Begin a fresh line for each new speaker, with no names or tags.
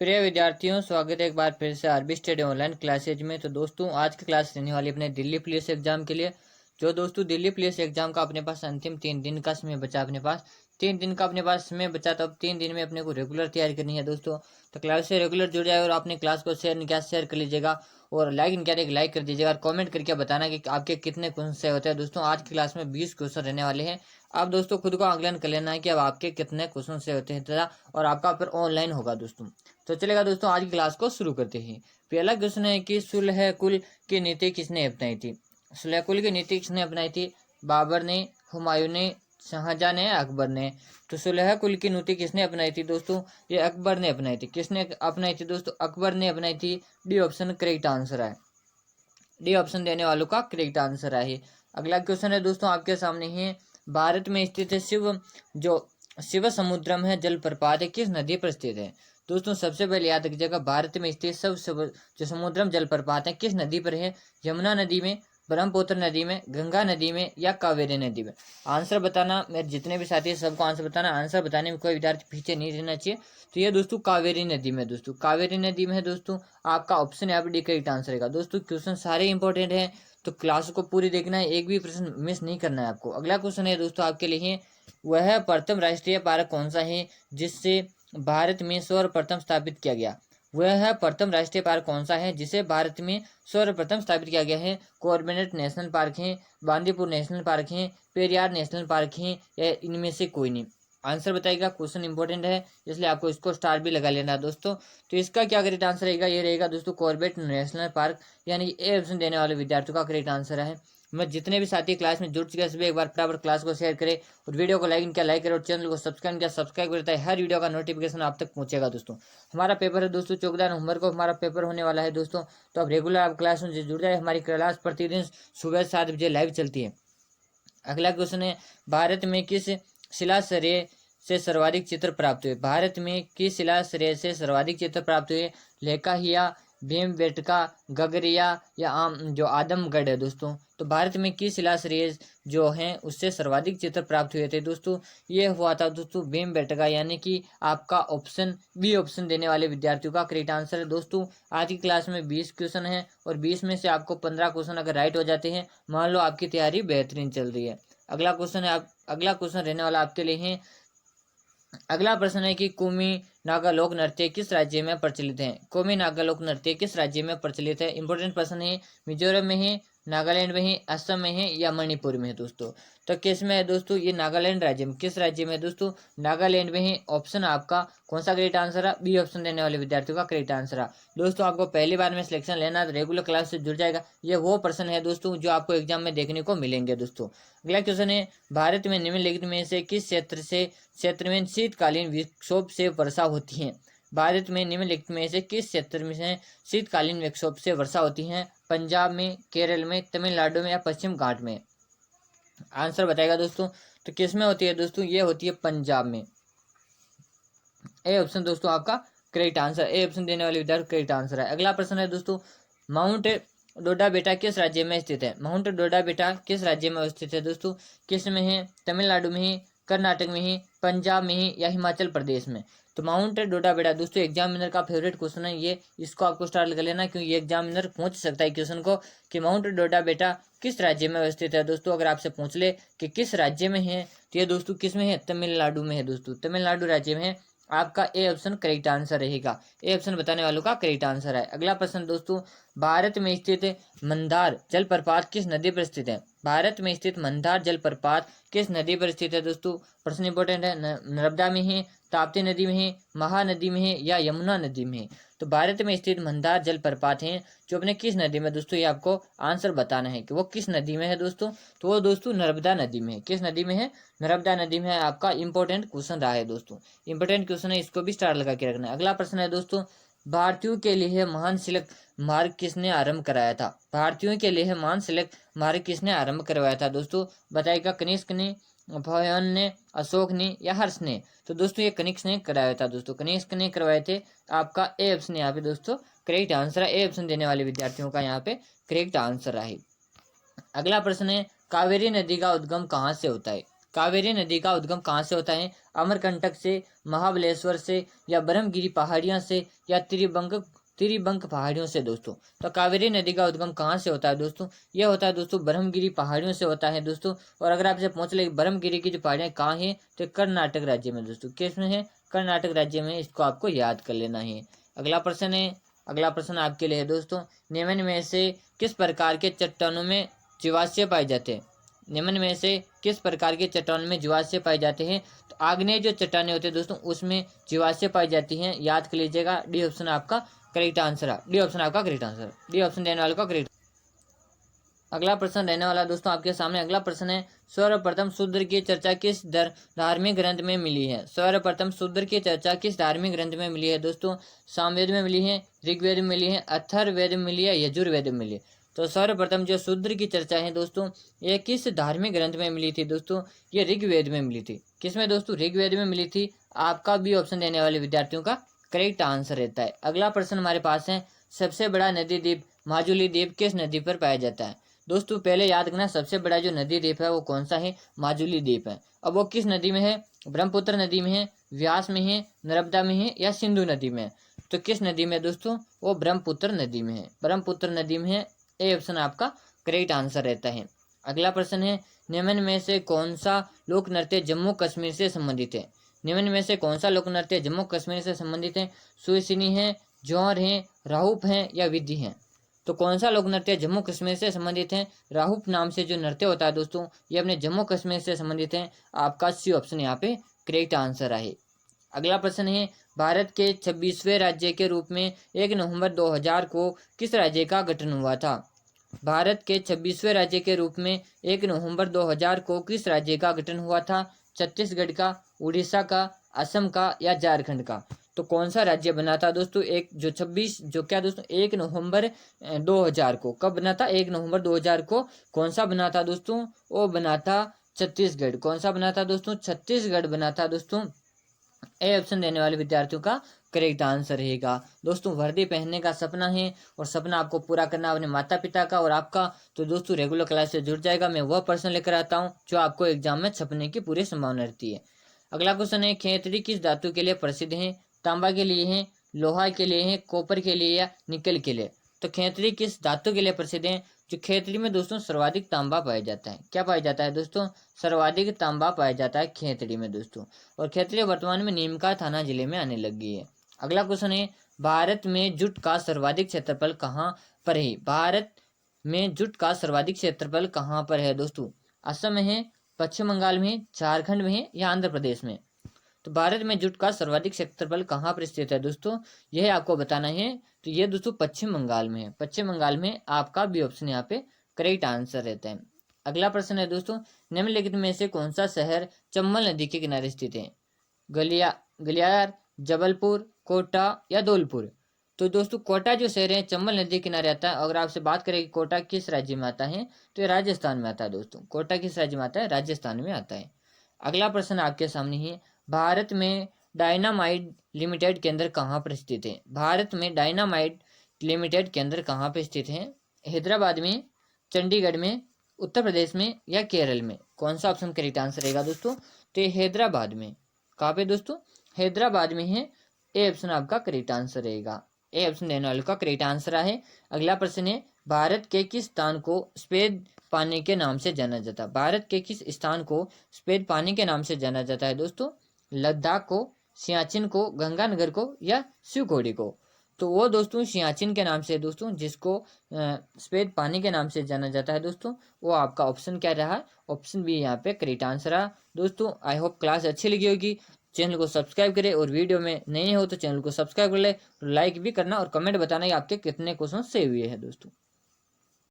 प्रिय विद्यार्थियों, स्वागत है एक बार फिर से आरबी स्टडी ऑनलाइन क्लासेज में। तो दोस्तों, आज की क्लास रहने वाली अपने दिल्ली पुलिस एग्जाम के लिए। जो दोस्तों दिल्ली पुलिस एग्जाम का अपने पास अंतिम 3 दिन का समय बचा, अपने पास 3 दिन का अपने पास समय बचा। तो अब 3 दिन में अपने को रेगुलर तैयारी करनी है दोस्तों। तो क्लास से रेगुलर जुड़ जाए और अपने क्लास को शेयर नहीं किया शेयर कर लीजिएगा, और लाइक नहीं किया लाइक कर दीजिएगा, और कमेंट करके बताना कि आपके कितने क्वेश्चन से होते हैं। दोस्तों, आज की क्लास में 20 क्वेश्चन रहने वाले हैं। अब दोस्तों खुद को आकलन कर लेना है कि अब आपके कितने क्वेश्चन से होते हैं तथा, और आपका पेपर ऑनलाइन होगा दोस्तों। तो चलेगा दोस्तों, आज की क्लास को शुरू करते हैं। पहला क्वेश्चन है कि सुलह कुल की नीति किसने अपनाई थी। सुलह कुल की नीति किसने अपनाई थी? बाबर ने, हुमायूं ने, शाहजहां ने, अकबर ने। तो सुलह कुल की नीति किसने अपनाई थी दोस्तों? ये अकबर ने अपनाई थी। किसने अपनाई थी दोस्तों? अकबर ने अपनाई थी। डी ऑप्शन करेक्ट आंसर है। डी ऑप्शन देने वालों का करेक्ट आंसर है। अगला क्वेश्चन है दोस्तों आपके सामने है, भारत में स्थित जो शिव समुद्रम है जलप्रपात है किस नदी पर स्थित है? दोस्तों, सबसे पहले याद रखिएगा, भारत में स्थित जो समुद्रम जलप्रपात है किस नदी पर है? यमुना नदी में, ब्रह्मपुत्र नदी में, गंगा नदी में, या कावेरी नदी में? आंसर बताना। मेरे जितने भी साथी हैं सबको आंसर बताना। आंसर बताने में कोई विद्यार्थी पीछे नहीं रहना चाहिए। तो ये दोस्तों कावेरी नदी में, दोस्तों कावेरी नदी में है दोस्तों। आपका ऑप्शन यहाँ पर डी करेक्ट आंसर रहेगा। दोस्तों, क्वेश्चन सारे इंपॉर्टेंट हैं, तो क्लास को पूरी देखना है, एक भी प्रश्न मिस नहीं करना है आपको। अगला क्वेश्चन है दोस्तों आपके लिए, वह प्रथम राष्ट्रीय पार्क कौन सा है जिससे भारत में सर्वप्रथम स्थापित किया गया? वह प्रथम राष्ट्रीय पार्क कौन सा है जिसे भारत में सर्वप्रथम स्थापित किया गया है? कॉर्बेट नेशनल पार्क है, बांदीपुर नेशनल पार्क है, पेरियार नेशनल पार्क है, या इनमें से कोई नहीं? आंसर बताइएगा। क्वेश्चन इंपॉर्टेंट है, इसलिए आपको इसको स्टार भी लगा लेना है दोस्तों। तो इसका क्या करेक्ट आंसर रहेगा? ये रहेगा दोस्तों कॉर्बेट नेशनल पार्क, यानी ए ऑप्शन देने वाले विद्यार्थियों का करेक्ट आंसर है। मैं जितने भी साथी क्लास में जुड़ चुके हैं सभी एक बार फटाफट क्लास को शेयर करें, और वीडियो को लाइक किया लाइक करें, और चैनल को सब्सक्राइब किया सब्सक्राइब करता है। हर वीडियो का नोटिफिकेशन आप तक पहुंचेगा दोस्तों। हमारा पेपर है दोस्तों 14 नवंबर को हमारा पेपर होने वाला है दोस्तों। तो अब रेगुलर आप क्लास में जुड़ जाए। हमारी क्लास प्रतिदिन सुबह 7 बजे लाइव चलती है। अगला क्वेश्चन है, भारत में किस शिलाश्रय से सर्वाधिक चित्र प्राप्त हुए? भारत में किस शिलाश्रय से सर्वाधिक चित्र प्राप्त हुए? लेकाहिया, भीमबेटका, गगरिया, या जो आदमगढ़ है दोस्तों। तो भारत में किस शिलाश्रय जो हैं उससे सर्वाधिक चित्र प्राप्त हुए थे दोस्तों? ये हुआ था दोस्तों भीमबेटका, यानी कि आपका ऑप्शन बी ऑप्शन देने वाले विद्यार्थियों का करेक्ट आंसर है दोस्तों। आज की क्लास में 20 क्वेश्चन है, और 20 में से आपको 15 क्वेश्चन अगर राइट हो जाते हैं, मान लो आपकी तैयारी बेहतरीन चल रही है। अगला क्वेश्चन रहने वाला आपके लिए है, अगला प्रश्न है कि कुमी नागा लोक नृत्य किस राज्य में प्रचलित है? कुमी नागा लोक नृत्य किस राज्य में प्रचलित है? इंपॉर्टेंट प्रश्न है। मिजोरम में है, नागालैंड में है, असम में है, या मणिपुर में है दोस्तों? तो किस में है दोस्तों? ये नागालैंड राज्य में। किस राज्य में है दोस्तों? नागालैंड में है। ऑप्शन आपका कौन सा करेक्ट आंसर है? बी ऑप्शन देने वाले विद्यार्थियों का करेक्ट आंसर है दोस्तों। आपको पहली बार में सिलेक्शन लेना है तो रेगुलर क्लास से जुड़ जाएगा। ये वो प्रश्न है दोस्तों जो आपको एग्जाम में देखने को मिलेंगे दोस्तों। अगला क्वेश्चन है, भारत में निम्नलिखित में से किस क्षेत्र में शीतकालीन विक्षोभ से वर्षा होती है? भारत में निम्नलिखित में से किस क्षेत्र में शीतकालीन विक्षोभ से वर्षा होती है? पंजाब में, केरल में, तमिलनाडु में, या पश्चिम घाट में? आंसर बताएगा दोस्तों। तो किस में होती है दोस्तों? ये होती है पंजाब में। ए ऑप्शन दोस्तों आपका करेक्ट आंसर। ए ऑप्शन देने वाले विद्यार्थी करेक्ट आंसर है। अगला प्रश्न है दोस्तों, माउंट डोडा बेटा किस राज्य में स्थित है? माउंट डोडा बेटा किस राज्य में स्थित है दोस्तों? किस में है? तमिलनाडु में है, कर्नाटक में है, पंजाब में है, या हिमाचल प्रदेश में? तो माउंट डोडा बेटा दोस्तों एग्जामिनर का फेवरेट क्वेश्चन है ये, इसको आपको स्टार्ट कर लेना, क्योंकि ये एग्जामिनर पूछ सकता है क्वेश्चन को कि माउंट डोडा बेटा किस राज्य में स्थित है दोस्तों। अगर आपसे पूछ ले कि किस राज्य में है, तो ये दोस्तों किस में है? तमिलनाडु में है दोस्तों, तमिलनाडु राज्य में है। आपका ए ऑप्शन करेक्ट आंसर रहेगा। ए ऑप्शन बताने वालों का करेक्ट आंसर है। अगला प्रश्न दोस्तों, भारत में स्थित मंदार जलप्रपात किस नदी पर स्थित है? भारत में स्थित मंदार जलप्रपात किस नदी पर स्थित है दोस्तों? प्रश्न इंपॉर्टेंट है। नर्मदा में है, ताप्ती नदी में है, महानदी में है, या यमुना नदी में है? तो भारत में स्थित मंदार जलप्रपात है जो अपने किस नदी में दोस्तों, ये आपको आंसर बताना है कि वो किस नदी में है दोस्तों। तो वो दोस्तों नर्मदा नदी में है। किस नदी में है? नर्मदा नदी में है। आपका इंपॉर्टेंट क्वेश्चन रहा है दोस्तों, इंपॉर्टेंट क्वेश्चन है, इसको भी स्टार लगा के रखना है। अगला प्रश्न है दोस्तों, भारतीयों के लिए महान शिल्प मार्ग किसने आरंभ कराया था? भारतीयों के लिए महान शिल्प मार्ग किसने आरंभ करवाया था दोस्तों? बताइएगा। कनिष्क ने, भयन ने, अशोक ने, या हर्ष ने? तो दोस्तों ये कनिष्क ने कराया था दोस्तों, कनिष्क ने करवाए थे। आपका ए ऑप्शन यहाँ पे दोस्तों करेक्ट आंसर है। ए ऑप्शन देने वाले विद्यार्थियों का यहाँ पे करेक्ट आंसर है। अगला प्रश्न है, कावेरी नदी का उद्गम कहाँ से होता है? कावेरी नदी का उद्गम कहाँ से होता है? अमरकंटक से, महाबलेश्वर से, या ब्रह्मगिरी पहाड़ियों से, या त्रिबंक पहाड़ियों से दोस्तों। तो कावेरी नदी का उद्गम कहाँ से होता है दोस्तों? यह होता है दोस्तों ब्रह्मगिरी पहाड़ियों से होता है दोस्तों। और अगर आपसे पूछ ले ब्रह्मगिरी की जो पहाड़ियाँ कहाँ हैं, तो कर्नाटक राज्य में दोस्तों। किस में है? कर्नाटक राज्य में। इसको आपको याद कर लेना है। अगला प्रश्न है, अगला प्रश्न आपके लिए है दोस्तों, निम्न में से किस प्रकार के चट्टानों में जीवाश्य पाए जाते हैं? निम्न में से किस प्रकार के चट्टानों में जीवाश्य पाए जाते हैं? तो आग्नेय जो चट्टानें होते हैं दोस्तों, उसमें जीवाश्य पाई जाती हैं। याद कर लीजिएगा, डी ऑप्शन आपका करेक्ट आंसर है। डी ऑप्शन आपका करेक्ट आंसर, डी ऑप्शन देने वाले का करेक्ट। अगला प्रश्न रहने वाला दोस्तों आपके सामने। अगला प्रश्न है, सर्वप्रथम शूद्र की चर्चा किस धार्मिक ग्रंथ में मिली है? सर्वप्रथम शूद्र की चर्चा किस धार्मिक ग्रंथ में मिली है दोस्तों? सामवेद में मिली है, ऋग्वेद में मिली है, अथर्ववेद में मिली है, यजुर्वेद में मिली है? तो सर्वप्रथम जो शूद्र की चर्चा है दोस्तों, ये किस धार्मिक ग्रंथ में मिली थी दोस्तों? ये ऋग्वेद में मिली थी। किसमें दोस्तों? ऋग्वेद में मिली थी। आपका बी ऑप्शन देने वाले विद्यार्थियों का करेक्ट आंसर रहता है। अगला प्रश्न हमारे पास है, सबसे बड़ा नदी द्वीप माजुली द्वीप किस नदी पर पाया जाता है? दोस्तों पहले याद रखना, सबसे बड़ा जो नदी द्वीप है वो कौन सा है? माजुली द्वीप है। अब वो किस नदी में है? ब्रह्मपुत्र नदी में है, व्यास में है, नर्मदा में है, या सिंधु नदी में है? तो किस नदी में दोस्तों? वो ब्रह्मपुत्र नदी में है, ब्रह्मपुत्र नदी में है। ए ऑप्शन आपका करेक्ट आंसर रहता है। अगला प्रश्न है, निम्न में से कौन सा लोक नृत्य जम्मू कश्मीर से संबंधित है? निम्न में से कौन सा लोक नृत्य जम्मू कश्मीर से संबंधित है? सुइसिनी है, जौहर है, राहुप है, या विधि है? तो कौन सा लोक नृत्य जम्मू कश्मीर से संबंधित है? राहुप नाम से जो नृत्य होता है दोस्तों, ये अपने जम्मू कश्मीर से संबंधित है। आपका सी ऑप्शन यहाँ पे करेक्ट आंसर है। अगला प्रश्न है, भारत के 26वें राज्य के रूप में 1 नवंबर 2000 को किस राज्य का गठन हुआ था? भारत के 26वें राज्य के रूप में 1 नवंबर 2000 को किस राज्य का गठन हुआ था? छत्तीसगढ़ का, उड़ीसा का, असम का, या झारखंड का? तो कौन सा राज्य बना था दोस्तों? एक जो 26 जो क्या दोस्तों 1 नवंबर 2000 को, कब बना था? 1 नवंबर 2000 को कौन सा बना था दोस्तों? वो बना था छत्तीसगढ़। कौन सा बना था दोस्तों? छत्तीसगढ़ बना था दोस्तों। ए ऑप्शन देने वाले विद्यार्थियों का करेक्ट आंसर रहेगा। दोस्तों वर्दी पहनने का सपना है और सपना आपको पूरा करना अपने माता पिता का और आपका, तो दोस्तों रेगुलर क्लास से जुड़ जाएगा। मैं वह प्रश्न लेकर आता हूँ जो आपको एग्जाम में छपने की पूरी संभावना रहती है। अगला क्वेश्चन है, खेतड़ी किस धातु के लिए प्रसिद्ध है? तांबा के लिए है, लोहा के लिए है, कॉपर के लिए, या निकल के लिए? तो खेतड़ी किस धातु के लिए प्रसिद्ध है? जो खेतड़ी में दोस्तों सर्वाधिक तांबा पाया जाता है। क्या पाया जाता है दोस्तों? सर्वाधिक तांबा पाया जाता है खेतड़ी में दोस्तों। और खेतड़ी वर्तमान में नीमका थाना जिले में आने लग गई है। अगला क्वेश्चन है, भारत में जूट का सर्वाधिक क्षेत्रफल कहाँ पर है? भारत में जूट का सर्वाधिक क्षेत्रफल कहाँ पर है दोस्तों? असम में है, पश्चिम बंगाल में, झारखंड में है, या आंध्र प्रदेश में? तो भारत में जूट का सर्वाधिक क्षेत्रफल कहाँ पर स्थित है दोस्तों? यह आपको बताना है। तो ये दोस्तों पश्चिम बंगाल में है। पश्चिम बंगाल में आपका भी ऑप्शन यहाँ पे करेक्ट आंसर रहता है। अगला प्रश्न है दोस्तों, निम्नलिखित में से कौन सा शहर चंबल नदी के किनारे स्थित है? गलियार, जबलपुर, कोटा, या धौलपुर? तो दोस्तों कोटा जो शहर है चंबल नदी के किनारे आता है। अगर आपसे बात करें कि कोटा किस राज्य में आता है, तो ये राजस्थान में आता है दोस्तों। कोटा किस राज्य में आता है? राजस्थान में आता है। अगला प्रश्न आपके सामने है, भारत में डायनामाइट लिमिटेड केंद्र कहाँ पर स्थित है? भारत में डायनामाइट लिमिटेड केंद्र कहाँ पर स्थित है? हैदराबाद में, चंडीगढ़ में, उत्तर प्रदेश में, या केरल में? कौन सा ऑप्शन करेक्ट आंसर रहेगा दोस्तों? तो हैदराबाद में। कहाँ पे दोस्तों? हैदराबाद में है। ए ऑप्शन आपका करेक्ट आंसर रहेगा। ए ऑप्शन देने वाले का करेक्ट आंसर है। अगला प्रश्न है, भारत के किस स्थान को सफेद पानी के नाम से जाना जाता है? भारत के किस स्थान को सफेद पानी के नाम से जाना जाता है दोस्तों? लद्दाख को, सियाचिन को, गंगानगर को, या शिवखोड़ी को? तो वो दोस्तों सियाचिन के नाम से दोस्तों, जिसको सफेद पानी के नाम से जाना जाता है दोस्तों, वो आपका ऑप्शन क्या रहा? ऑप्शन बी यहाँ पे करेक्ट आंसर रहा। दोस्तों आई होप क्लास अच्छी लगी होगी। चैनल को सब्सक्राइब करें और वीडियो में नए हो तो चैनल को सब्सक्राइब कर ले, लाइक भी करना और कमेंट बताना कि आपके कितने क्वेश्चन सेव हुए हैं दोस्तों।